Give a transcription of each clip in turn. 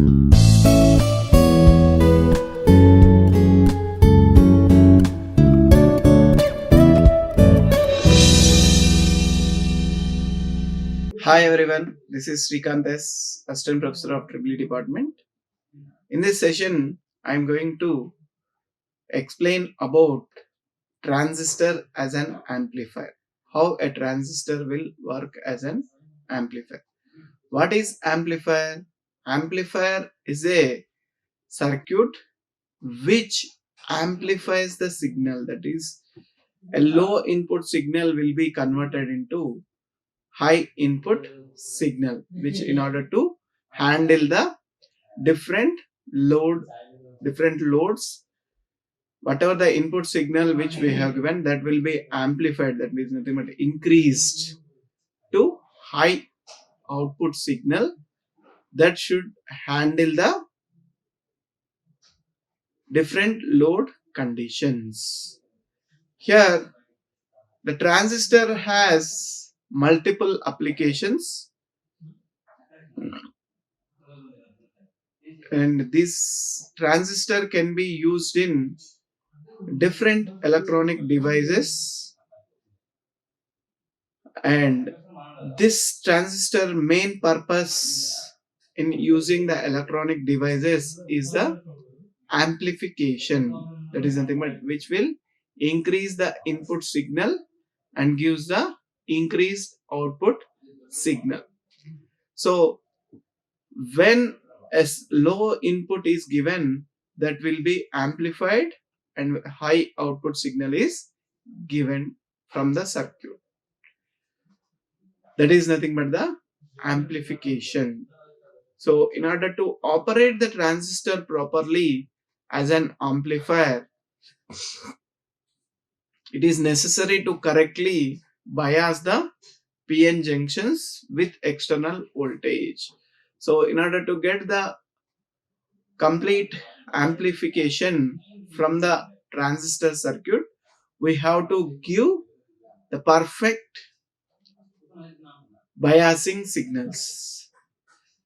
Hi everyone, this is Srikanth, Assistant Professor of EEE Department. In this session, I am going to explain about transistor as an amplifier. How a transistor will work as an amplifier. What is amplifier? Amplifier is a circuit which amplifies the signal. That is, a low input signal will be converted into high input signal, which in order to handle the different loads, whatever the input signal which we have given, that will be amplified. That means nothing but increased to high output signal that should handle the different load conditions. Here the transistor has multiple applications, and this transistor can be used in different electronic devices, and this transistor main purpose in using the electronic devices is the amplification. That is nothing but which will increase the input signal and gives the increased output signal. So when a low input is given, that will be amplified and high output signal is given from the circuit. That is nothing but the amplification. So in order to operate the transistor properly as an amplifier, it is necessary to correctly bias the PN junctions with external voltage. So in order to get the complete amplification from the transistor circuit, we have to give the perfect biasing signals.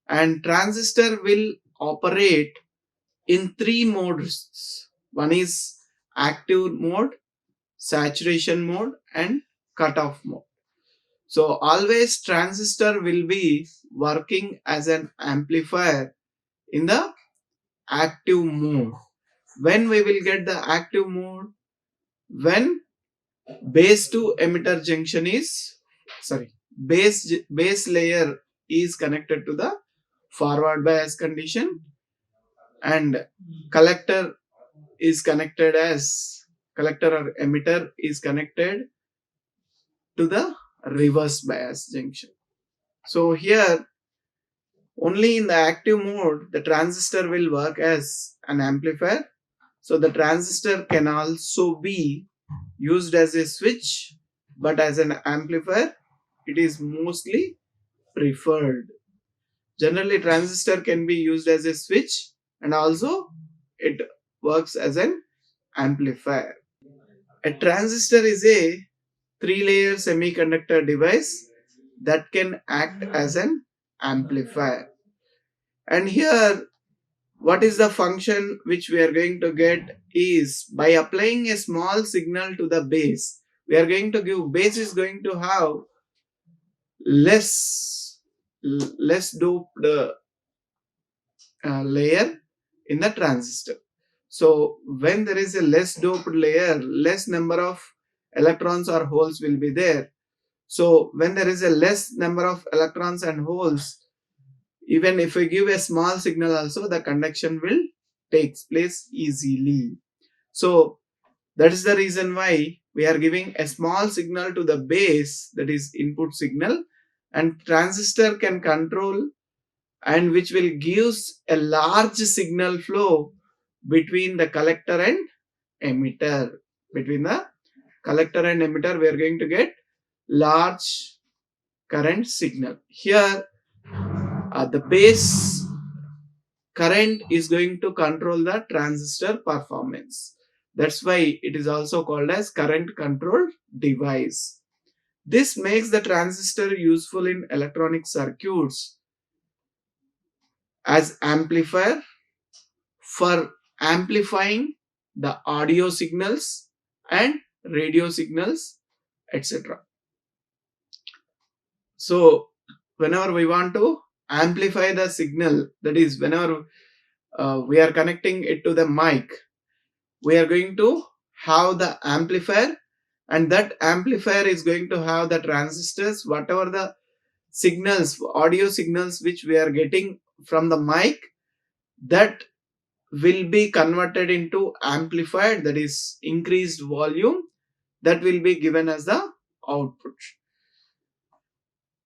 And transistor will operate in three modes. One is active mode, saturation mode, and cutoff mode. So always transistor will be working as an amplifier in the active mode. When we will get the active mode? When base to emitter junction is base layer is connected to the forward bias condition, and collector or emitter is connected to the reverse bias junction. So here only in the active mode the transistor will work as an amplifier. So the transistor can also be used as a switch, but as an amplifier it is mostly preferred. Generally transistor can be used as a switch, and also it works as an amplifier. A transistor is a three-layer semiconductor device that can act as an amplifier. And here what is the function which we are going to get is, by applying a small signal to the base, we are going to give, base is going to have less doped layer in the transistor. So when there is a less doped layer, less number of electrons or holes will be there. So when there is a less number of electrons and holes, even if we give a small signal also, the conduction will take place easily. So that is the reason why we are giving a small signal to the base, that is input signal, and transistor can control, and which will gives a large signal flow between the collector and emitter. Between the collector and emitter we are going to get large current signal. Here the base current is going to control the transistor performance. That's why it is also called as current controlled device. This makes the transistor useful in electronic circuits as amplifier for amplifying the audio signals and radio signals, etc. So whenever we want to amplify the signal, that is whenever we are connecting it to the mic, we are going to have the amplifier, and that amplifier is going to have the transistors, whatever the signals, audio signals which we are getting from the mic, that will be converted into amplified, that is increased volume, that will be given as the output.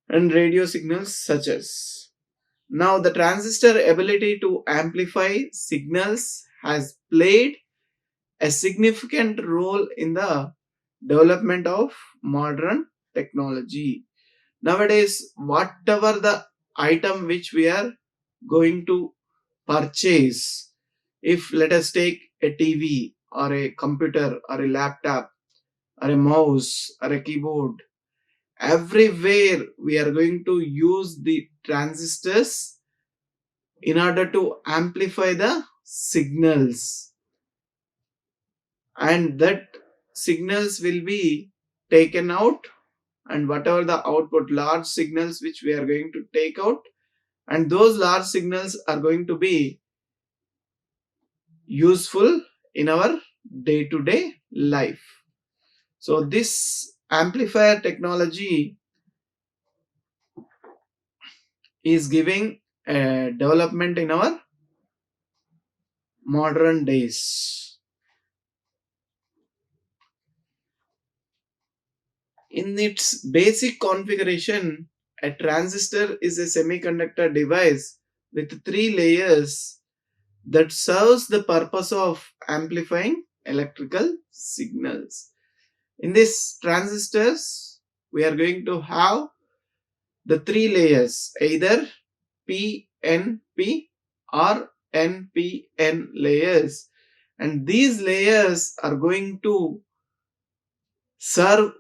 And radio signals such as, now the transistor ability to amplify signals has played a significant role in the development of modern technology. Nowadays, whatever the item which we are going to purchase, if let us take a TV or a computer or a laptop or a mouse or a keyboard, everywhere we are going to use the transistors in order to amplify the signals, and that signals will be taken out, and whatever the output large signals which we are going to take out, and those large signals are going to be useful in our day to day life. So this amplifier technology is giving a development in our modern days. In its basic configuration, a transistor is a semiconductor device with three layers that serves the purpose of amplifying electrical signals. In these transistors, we are going to have the three layers, either PNP or NPN layers, and these layers are going to serve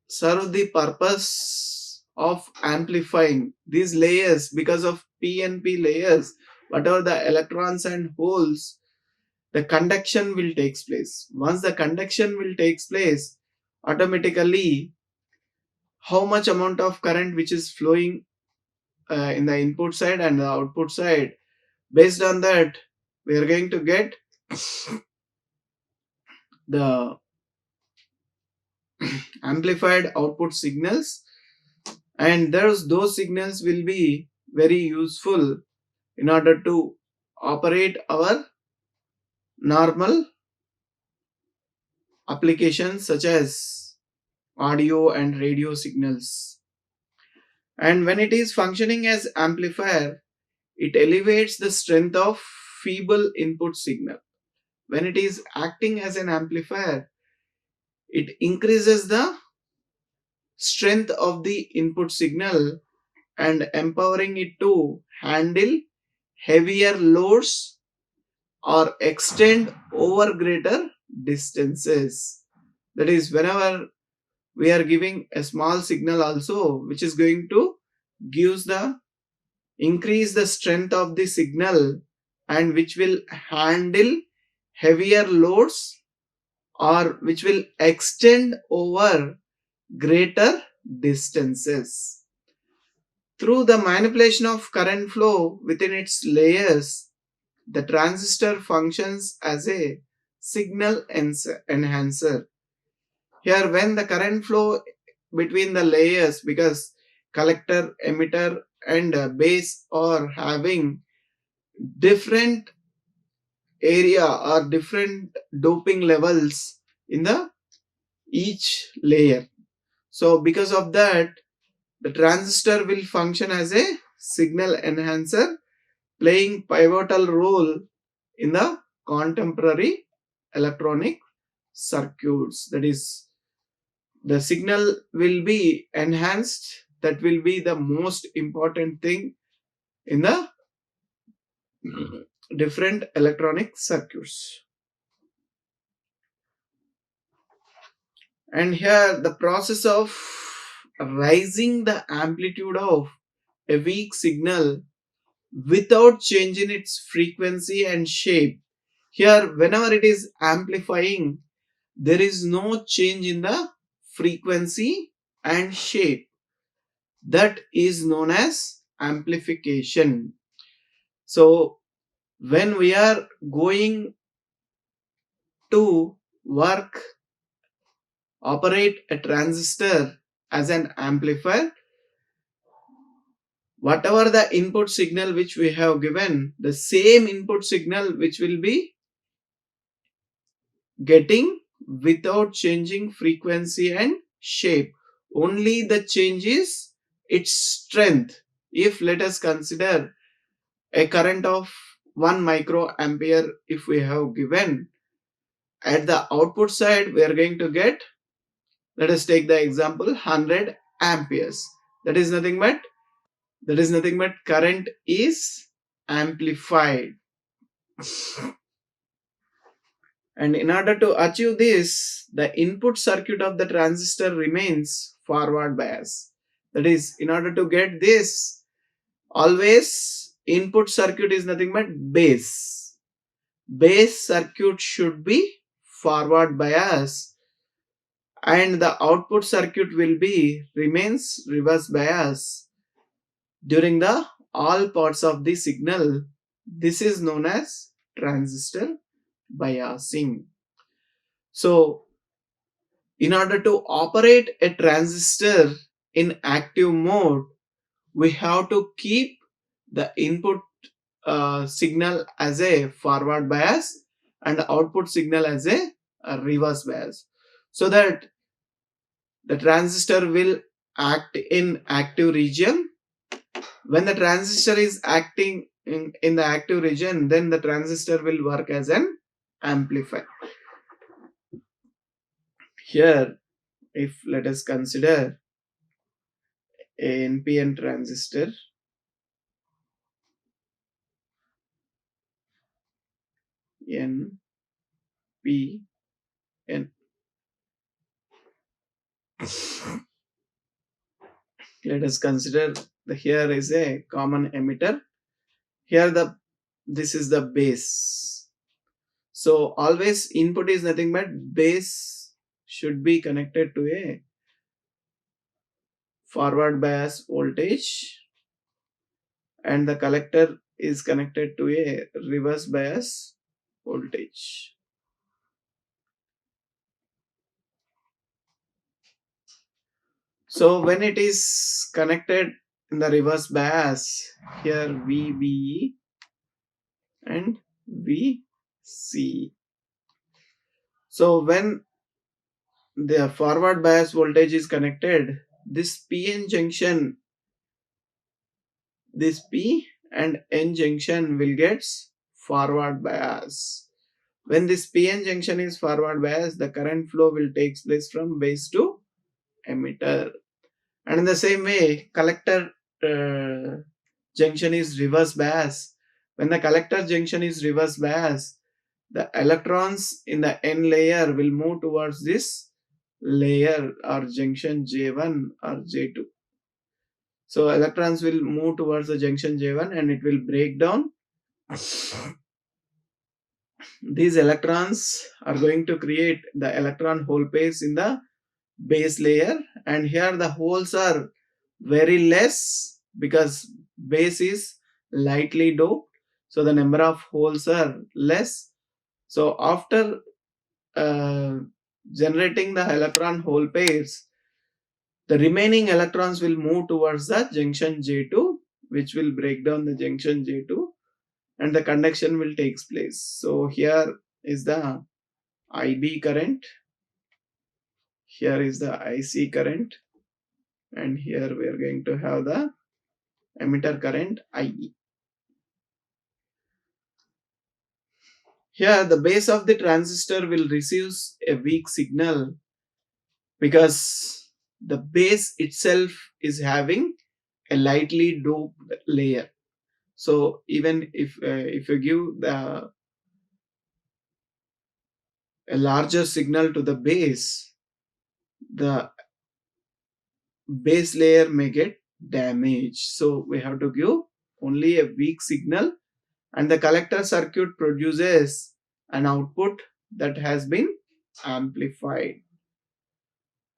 the purpose of amplifying these layers. Because of PNP layers, whatever the electrons and holes, the conduction will take place. Once the conduction will take place, automatically how much amount of current which is flowing in the input side and the output side, based on that we are going to get the amplified output signals, and those signals will be very useful in order to operate our normal applications such as audio and radio signals. And when it is functioning as amplifier, it elevates the strength of feeble input signal. When it is acting as an amplifier, it increases the strength of the input signal and empowering it to handle heavier loads or extend over greater distances. That is, whenever we are giving a small signal also, which is going to gives the increase the strength of the signal, and which will handle heavier loads or which will extend over greater distances. Through the manipulation of current flow within its layers, the transistor functions as a signal enhancer. Here, when the current flow between the layers, because collector, emitter, and base are having different area or different doping levels in the each layer. So because of that, the transistor will function as a signal enhancer, playing pivotal role in the contemporary electronic circuits. That is, the signal will be enhanced. That will be the most important thing in the different electronic circuits. And here the process of raising the amplitude of a weak signal without changing its frequency and shape. Here, whenever it is amplifying, there is no change in the frequency and shape. That is known as amplification. So, when we are going to work, operate a transistor as an amplifier, whatever the input signal which we have given, the same input signal which will be getting without changing frequency and shape. Only the change is its strength. If let us consider a current of 1 microampere, if we have given at the output side, we are going to get, let us take the example, 100 amperes. That is nothing but current is amplified. And in order to achieve this, the input circuit of the transistor remains forward bias. That is, in order to get this, always input circuit is nothing but base. Base circuit should be forward bias, and the output circuit will be remains reverse bias during the all parts of the signal. This is known as transistor biasing. So, in order to operate a transistor in active mode, we have to keep the input signal as a forward bias and the output signal as a reverse bias, so that the transistor will act in active region. When the transistor is acting in the active region, then the transistor will work as an amplifier. Here, if let us consider a NPN transistor, NPN. Let us consider here is a common emitter. Here this is the base. So always input is nothing but base should be connected to a forward bias voltage, and the collector is connected to a reverse bias voltage. So when it is connected in the reverse bias, here VBE and VC. So when the forward bias voltage is connected, this PN junction, this P and N junction will get forward bias. When this PN junction is forward bias, the current flow will take place from base to emitter. And in the same way, collector junction is reverse bias. When the collector junction is reverse bias, the electrons in the N layer will move towards this layer or junction J1 or J2. So electrons will move towards the junction J1 and it will break down. These electrons are going to create the electron hole pairs in the base layer, and here the holes are very less because base is lightly doped, so the number of holes are less. So after uh, generating the electron hole pairs, the remaining electrons will move towards the junction J2, which will break down the junction J2 and the conduction will take place. So here is the IB current, here is the IC current, and here we are going to have the emitter current IE. Here the base of the transistor will receive a weak signal because the base itself is having a lightly doped layer. So even if you give a larger signal to the base layer may get damaged. So we have to give only a weak signal, and the collector circuit produces an output that has been amplified.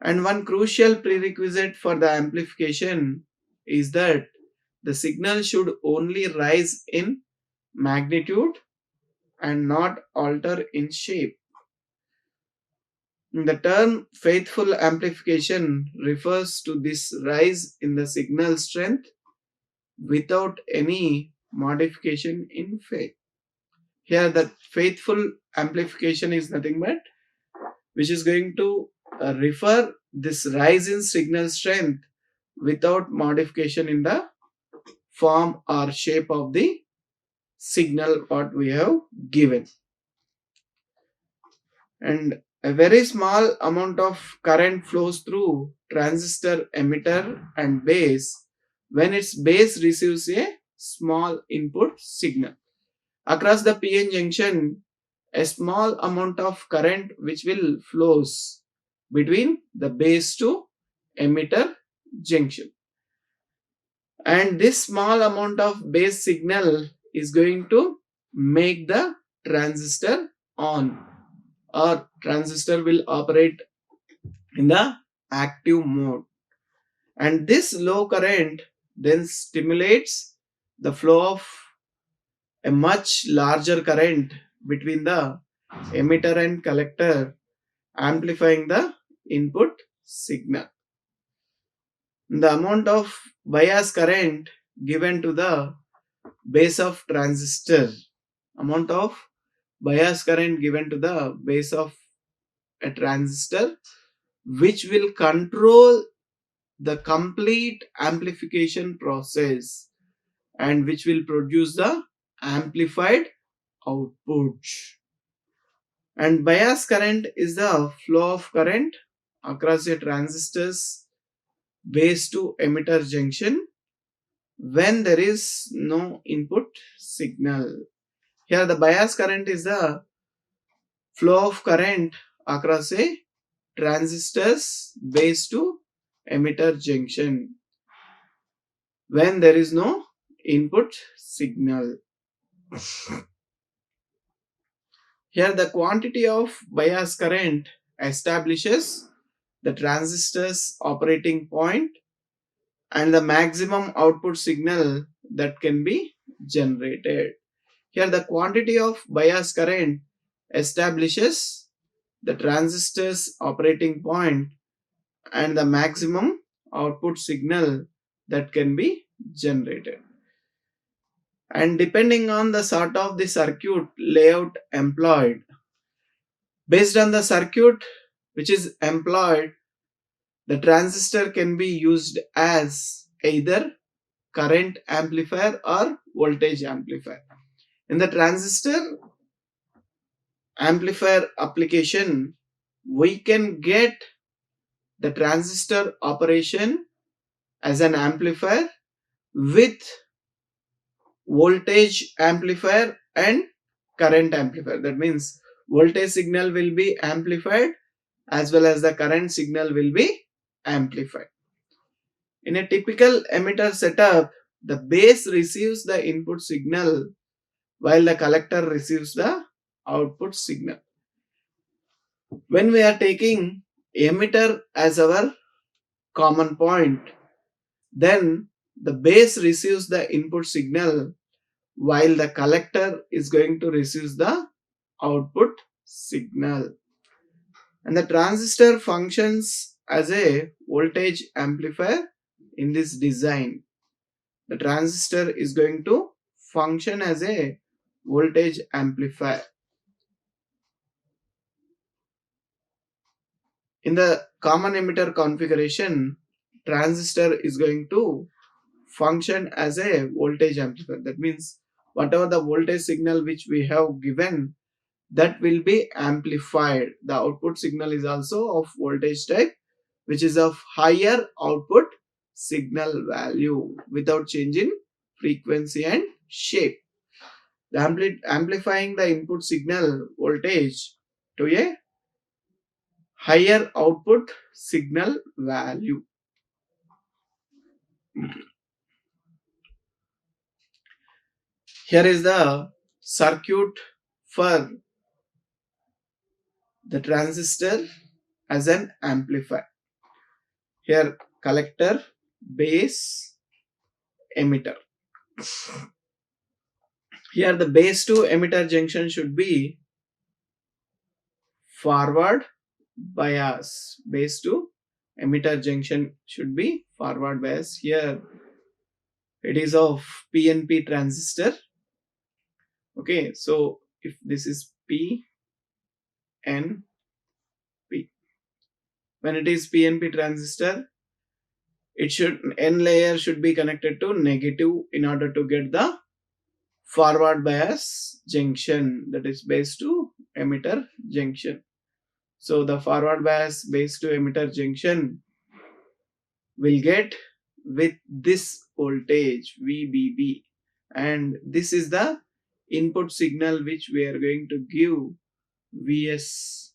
And one crucial prerequisite for the amplification is that the signal should only rise in magnitude and not alter in shape. The term faithful amplification refers to this rise in the signal strength without any modification in phase. Here, the faithful amplification is nothing but which is going to refer this rise in signal strength without modification in the form or shape of the signal what we have given. And a very small amount of current flows through transistor emitter and base when its base receives a small input signal. Across the PN junction, a small amount of current which will flows between the base to emitter junction. And this small amount of base signal is going to make the transistor on, or transistor will operate in the active mode. And this low current then stimulates the flow of a much larger current between the emitter and collector, amplifying the input signal. The amount of bias current given to the base of transistor, amount of bias current given to the base of a transistor, which will control the complete amplification process and which will produce the amplified output. And bias current is the flow of current across a transistor's base to emitter junction when there is no input signal. Here the bias current is the flow of current across a transistor's base to emitter junction when there is no input signal. Here the quantity of bias current establishes the transistor's operating point and the maximum output signal that can be generated. Here the quantity of bias current establishes the transistor's operating point and the maximum output signal that can be generated. And depending on the sort of the circuit layout employed, based on the circuit which is employed, the transistor can be used as either current amplifier or voltage amplifier. In the transistor amplifier application, we can get the transistor operation as an amplifier with voltage amplifier and current amplifier. That means voltage signal will be amplified as well as the current signal will be amplified. In a typical emitter setup, the base receives the input signal while the collector receives the output signal. When we are taking emitter as our common point, then the base receives the input signal while the collector is going to receive the output signal. And the transistor functions as a voltage amplifier in this design. The transistor is going to function as a voltage amplifier. In the common emitter configuration, transistor is going to function as a voltage amplifier. That means whatever the voltage signal which we have given, that will be amplified. The output signal is also of voltage type, which is of higher output signal value without changing frequency and shape. The amplifying the input signal voltage to a higher output signal value. Here is the circuit for the transistor as an amplifier. Here collector, base, emitter. Here the base to emitter junction should be forward bias. Base to emitter junction should be forward bias. Here it is of PNP transistor. Okay, so if this is P, N, P. When it is PNP transistor, it should N layer should be connected to negative in order to get the forward bias junction, that is base to emitter junction. So the forward bias base to emitter junction will get with this voltage VBB, and this is the input signal which we are going to give Vs,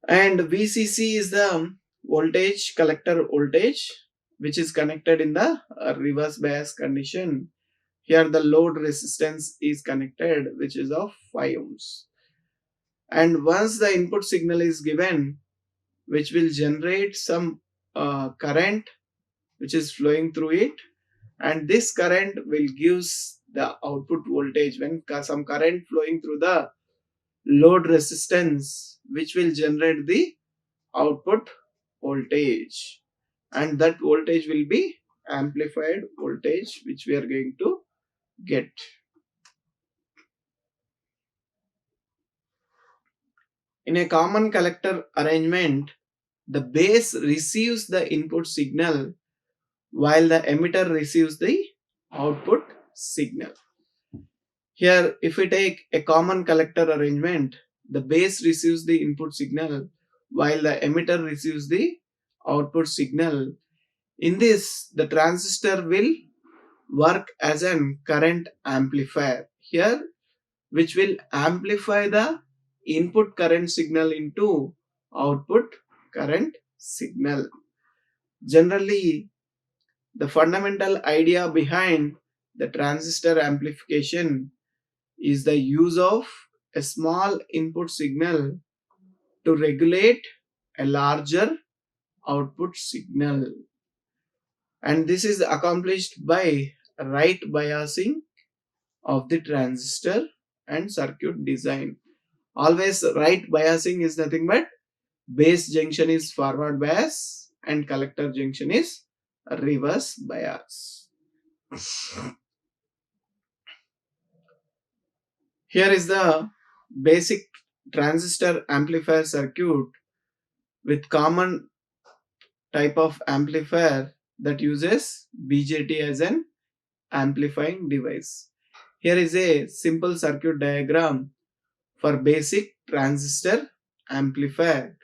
and VCC is the voltage collector voltage which is connected in the reverse bias condition. Here the load resistance is connected which is of 5 ohms, and once the input signal is given, which will generate some current which is flowing through it, and this current will gives the output voltage when some current flowing through the load resistance, which will generate the output voltage, and that voltage will be amplified voltage which we are going to get. In a common collector arrangement, the base receives the input signal while the emitter receives the output signal. Here, if we take a common collector arrangement, the base receives the input signal while the emitter receives the output signal. In this, the transistor will work as an current amplifier here, which will amplify the input current signal into output current signal. Generally, the fundamental idea behind the transistor amplification is the use of a small input signal to regulate a larger output signal, and this is accomplished by right biasing of the transistor and circuit design. Always right biasing is nothing but base junction is forward bias and collector junction is reverse bias. Here is the basic transistor amplifier circuit with common type of amplifier that uses BJT as an amplifying device. Here is a simple circuit diagram for basic transistor amplifier.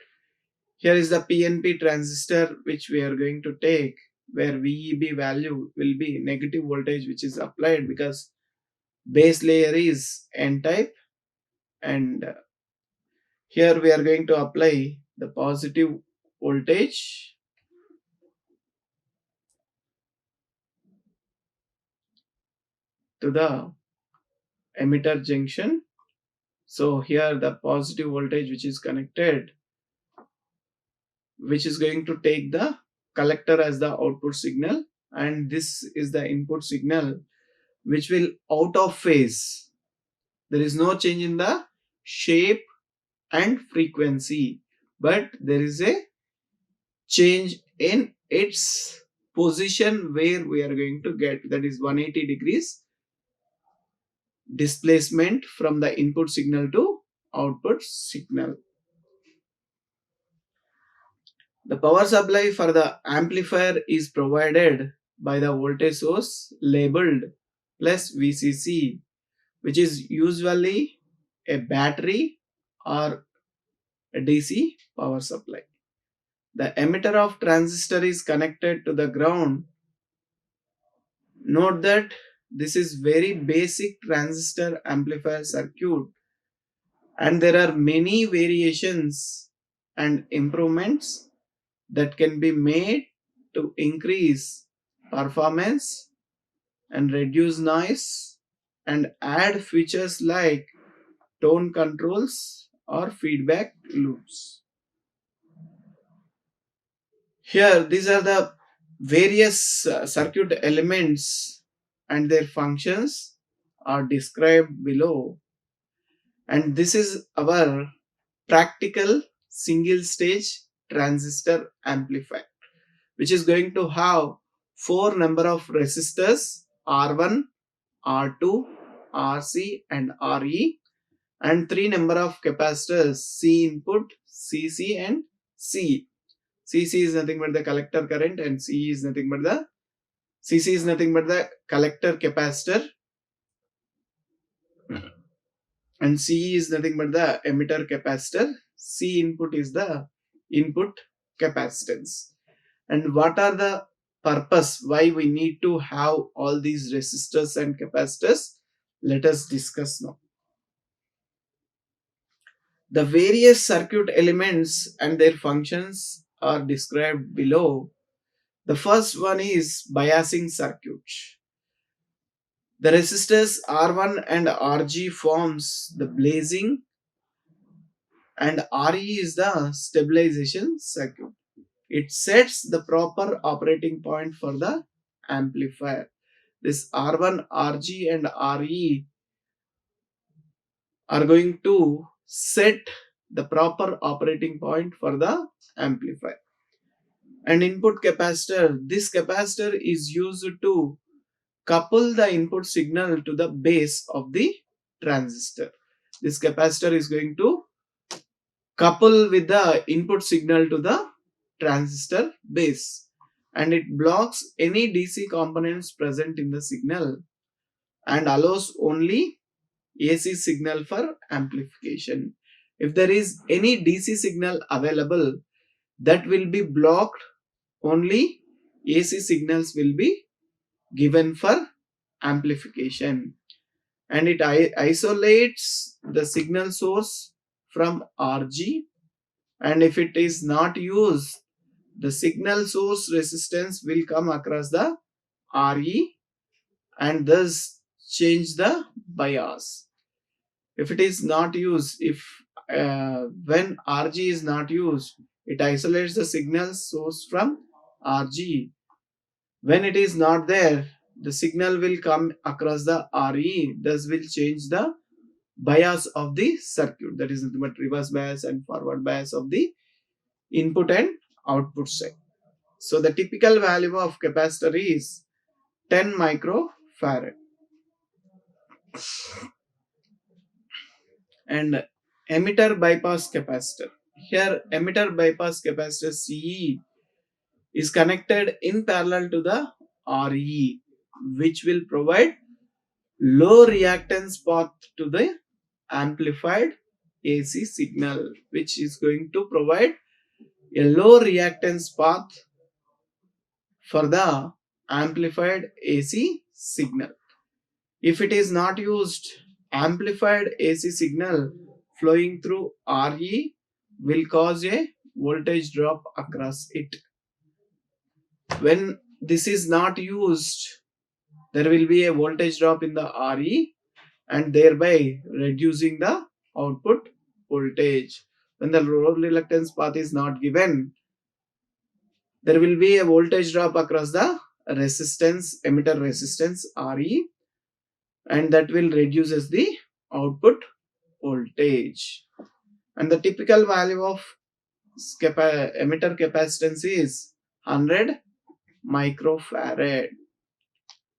Here is the PNP transistor which we are going to take, where VEB value will be negative voltage which is applied because base layer is N type, and here we are going to apply the positive voltage to the emitter junction. So here the positive voltage which is connected, which is going to take the collector as the output signal, and this is the input signal which will out of phase. There is no change in the shape and frequency, but there is a change in its position where we are going to get, that is 180 degrees displacement from the input signal to output signal. The power supply for the amplifier is provided by the voltage source labeled plus VCC, which is usually a battery or a DC power supply. The emitter of transistor is connected to the ground. Note that this is very basic transistor amplifier circuit, and there are many variations and improvements that can be made to increase performance and reduce noise and add features like tone controls or feedback loops. Here, these are the various circuit elements and their functions are described below. And this is our practical single stage transistor amplifier, which is going to have four number of resistors R1, R2, RC and RE, and three number of capacitors C input, CC and C. CC is nothing but the collector current and CC is nothing but the collector capacitor and C is nothing but the emitter capacitor. C input is the input capacitance. And what are the purpose why we need to have all these resistors and capacitors? Let us discuss now. The various circuit elements and their functions are described below. The first one is biasing circuit. The resistors R1 and RG forms the blazing and RE is the stabilization circuit. It sets the proper operating point for the amplifier. This R1, RG and RE are going to set the proper operating point for the amplifier. And input capacitor, this capacitor is used to couple the input signal to the base of the transistor. This capacitor is going to couple with the input signal to the transistor base, and it blocks any DC components present in the signal and allows only AC signal for amplification. If there is any DC signal available, that will be blocked. Only AC signals will be given for amplification, and it isolates the signal source from RG, and if it is not used, the signal source resistance will come across the RE and thus change the bias. If it is not used, if when RG is not used, it isolates the signal source from RG. When it is not there, the signal will come across the RE, thus will change the bias of the circuit. That is nothing but reverse bias and forward bias of the input and output side. So the typical value of capacitor is 10 microfarad. And emitter bypass capacitor. Here emitter bypass capacitor CE is connected in parallel to the RE, which will provide low reactance path to the amplified AC signal, which is going to provide a low reactance path for the amplified AC signal. If it is not used, amplified AC signal flowing through RE will cause a voltage drop across it. When this is not used, there will be a voltage drop in the RE and thereby reducing the output voltage. When the low reluctance path is not given, there will be a voltage drop across the resistance, emitter resistance RE, and that will reduces the output voltage. And the typical value of emitter capacitance is 100 microfarad.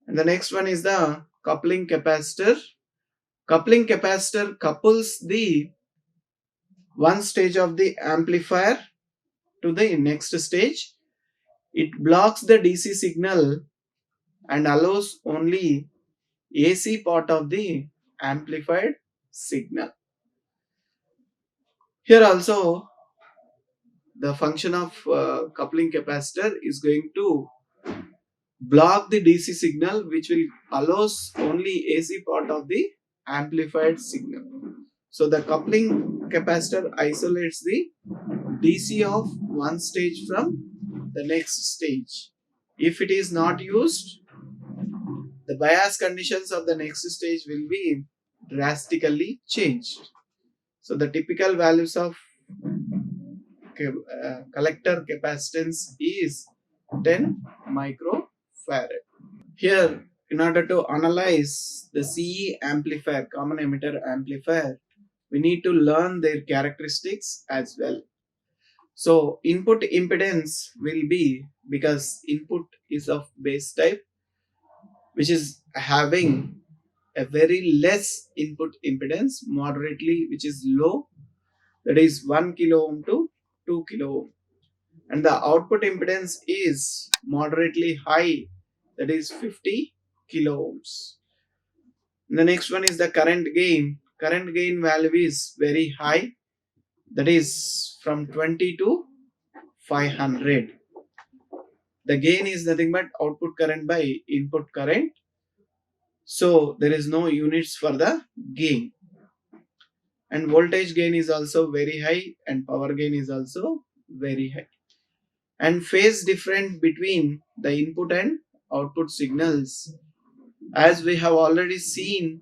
And the next one is the coupling capacitor. Coupling capacitor couples the one stage of the amplifier to the next stage. It blocks the DC signal and allows only AC part of the amplified signal. Here also the function of coupling capacitor is going to block the DC signal, which will allows only AC part of the amplified signal. So the coupling capacitor isolates the DC of one stage from the next stage. If it is not used, the bias conditions of the next stage will be drastically changed. So the typical values of collector capacitance is 10 microfarad. Here, in order to analyze the CE amplifier, common emitter amplifier, we need to learn their characteristics as well. So input impedance will be, because input is of base type, which is having a very less input impedance, moderately, which is low, that is 1 kilo ohm to 2 kilo ohm. And the output impedance is moderately high, that is 50 kilo ohms. The next one is the current gain. Current gain value is very high, that is from 20 to 500. The gain is nothing but output current by input current. So there is no units for the gain. And voltage gain is also very high and power gain is also very high. And phase difference between the input and output signals, as we have already seen,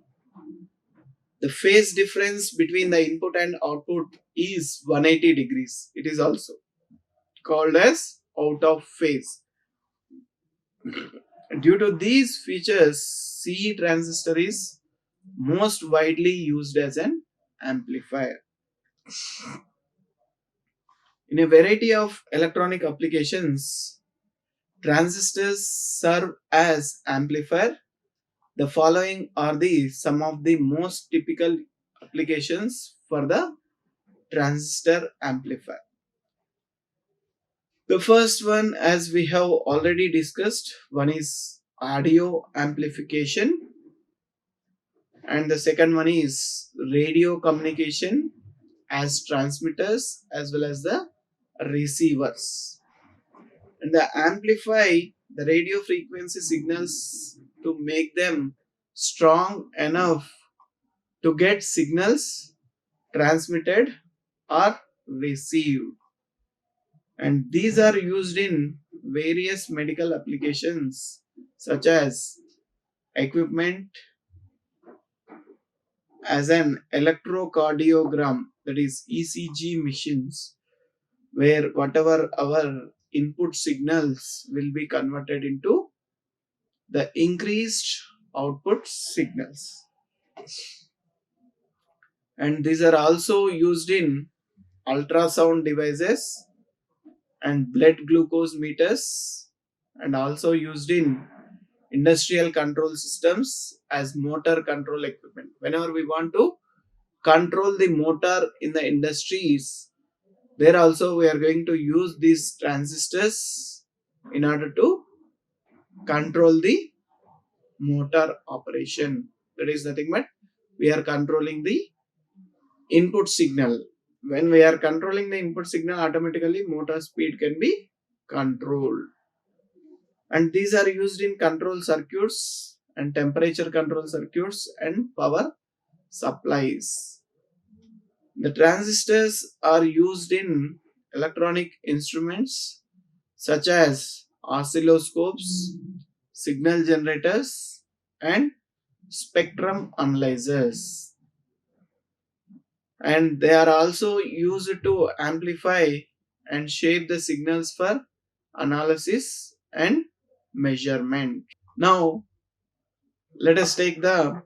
the phase difference between the input and output is 180 degrees. It is also called as out of phase. Due to these features, CE transistor is most widely used as an amplifier. In a variety of electronic applications, transistors serve as amplifier. The following are the some of the most typical applications for the transistor amplifier. The first one, as we have already discussed, one is audio amplification, and the second one is radio communication as transmitters as well as the receivers. And the amplify the radio frequency signals to make them strong enough to get signals transmitted or received. And these are used in various medical applications such as equipment, as an electrocardiogram, that is ECG machines, where whatever our input signals will be converted into the increased output signals. And these are also used in ultrasound devices and blood glucose meters, and also used in industrial control systems as motor control equipment. Whenever we want to control the motor in the industries, there also we are going to use these transistors in order to control the motor operation. That is nothing but we are controlling the input signal. When we are controlling the input signal, automatically motor speed can be controlled. And these are used in control circuits and temperature control circuits and power supplies. The transistors are used in electronic instruments such as oscilloscopes, signal generators, and spectrum analyzers. And they are also used to amplify and shape the signals for analysis and measurement. Now, let us take the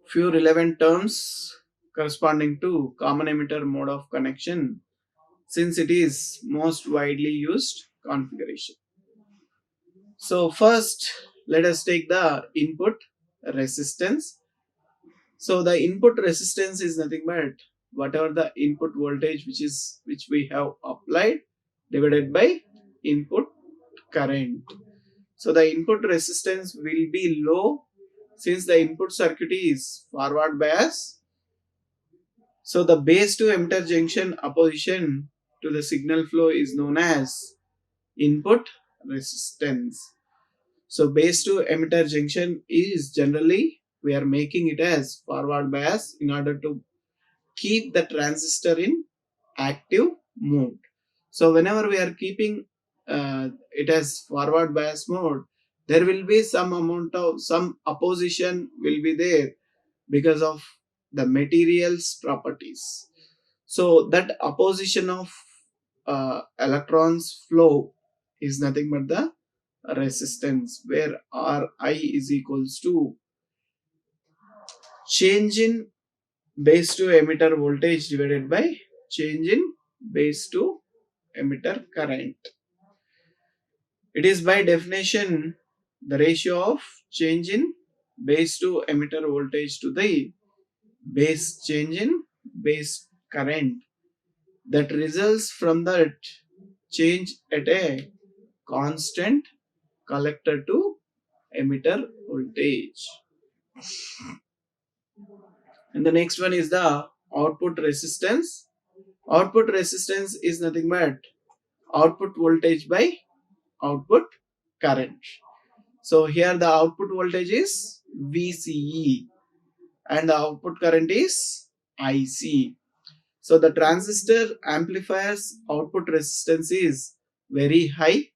few relevant terms corresponding to common emitter mode of connection, since it is most widely used configuration. So first, let us take the input resistance. So the input resistance is nothing but whatever the input voltage which we have applied divided by input current. So the input resistance will be low since the input circuit is forward bias. So the base to emitter junction opposition to the signal flow is known as input resistance. So base to emitter junction is generally we are making it as forward bias in order to keep the transistor in active mode. So whenever we are keeping it as forward bias mode, there will be some amount of some opposition will be there because of the materials properties. So that opposition of electrons flow is nothing but the resistance, where Ri is equals to change in base to emitter voltage divided by change in base to emitter current. It is by definition the ratio of change in base to emitter voltage to the base change in base current that results from that change at a constant collector to emitter voltage. And the next one is the output resistance. Output resistance is nothing but output voltage by output current. So here the output voltage is VCE and the output current is IC. So the transistor amplifier's output resistance is very high.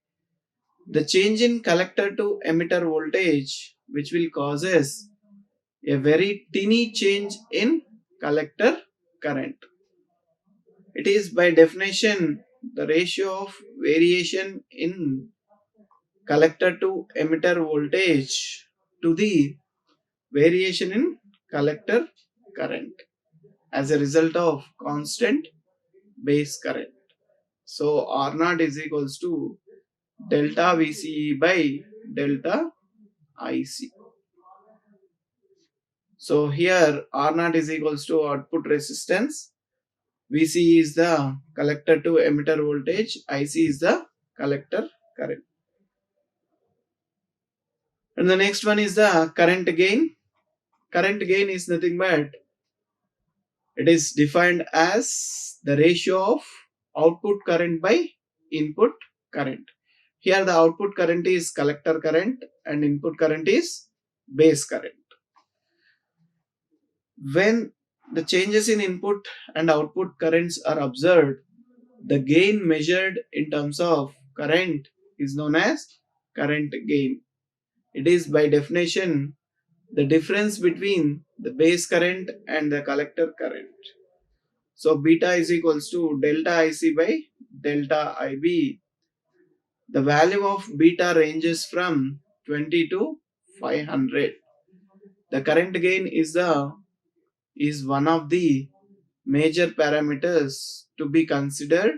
The change in collector to emitter voltage, which will causes a very teeny change in collector current. It is by definition the ratio of variation in collector to emitter voltage to the variation in collector current as a result of constant base current. So R naught is equals to delta VCE by delta IC. So here R naught is equals to output resistance, VCE is the collector to emitter voltage, IC is the collector current. And the next one is the current gain. Current gain is nothing but it is defined as the ratio of output current by input current. Here the output current is collector current and input current is base current. When the changes in input and output currents are observed, the gain measured in terms of current is known as current gain. It is by definition the difference between the base current and the collector current. So beta is equals to delta IC by delta IB. The value of beta ranges from 20 to 500. The current gain is one of the major parameters to be considered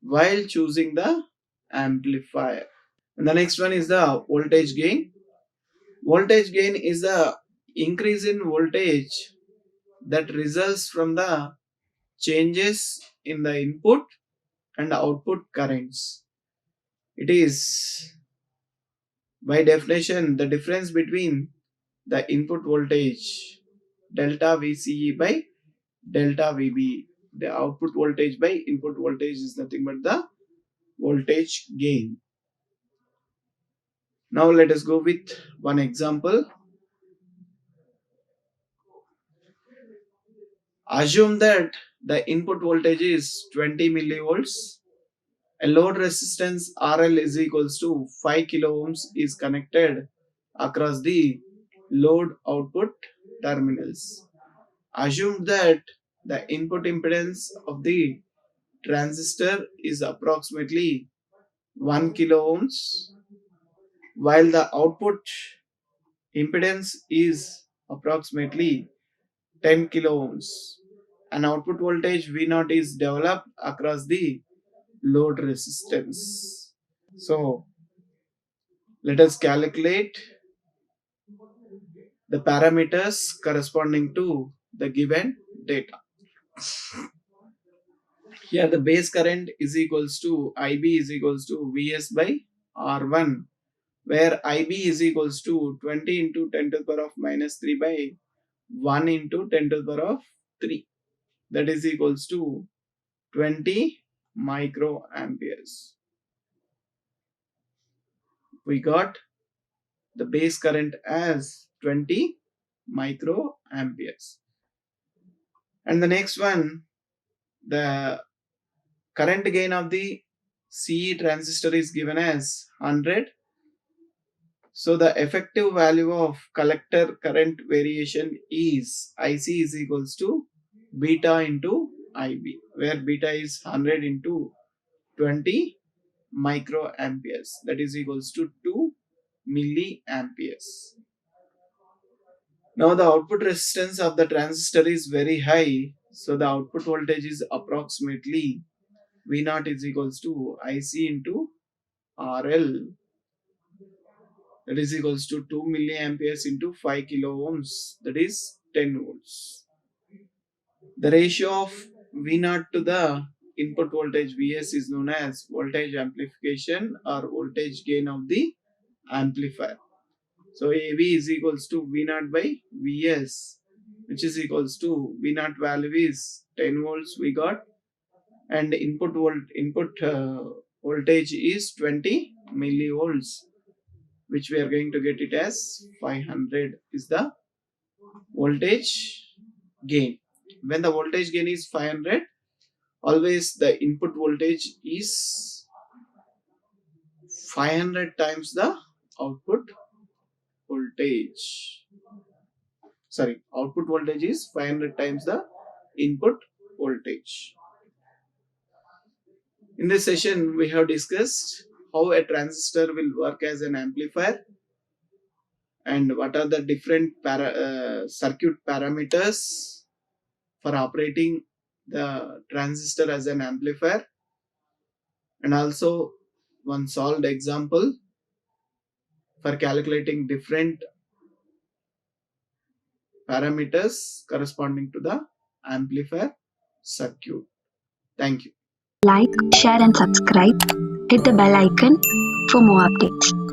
while choosing the amplifier. And the next one is the voltage gain. Voltage gain is the increase in voltage that results from the changes in the input and output currents. It is by definition the difference between the input voltage delta VCE by delta VB. The output voltage by input voltage is nothing but the voltage gain. Now let us go with one example. Assume that the input voltage is 20 millivolts. A load resistance RL is equals to 5 kilo ohms is connected across the load output terminals. Assume that the input impedance of the transistor is approximately 1 kilo ohms while the output impedance is approximately 10 kilo ohms. An output voltage V0 is developed across the load resistance. So let us calculate the parameters corresponding to the given data. Here the base current is equals to IB is equals to Vs by R1, where IB is equals to 20 into 10 to the power of minus 3 by 1 into 10 to the power of 3. That is equals to 20 microamperes. We got the base current as 20 microamperes. And the next one, the current gain of the CE transistor is given as 100. So the effective value of collector current variation is IC is equals to beta into IB, where beta is 100 into 20 microamperes, that is equals to 2 milliamperes. Now the output resistance of the transistor is very high, so the output voltage is approximately V0 is equals to IC into RL, that is equals to 2 milliamperes into 5 kilo ohms, that is 10 volts. The ratio of V0 to the input voltage Vs is known as voltage amplification or voltage gain of the amplifier. So AV is equals to V0 by Vs, which is equals to V0 value is 10 volts we got, and input voltage is 20 millivolts, which we are going to get it as 500 is the voltage gain. When the voltage gain is 500, always the input voltage is 500 times the output voltage. Sorry, output voltage is 500 times the input voltage. In this session, we have discussed how a transistor will work as an amplifier and what are the different circuit parameters for operating the transistor as an amplifier, and also one solved example for calculating different parameters corresponding to the amplifier circuit. Thank you. Like, share and subscribe. Hit the bell icon for more updates.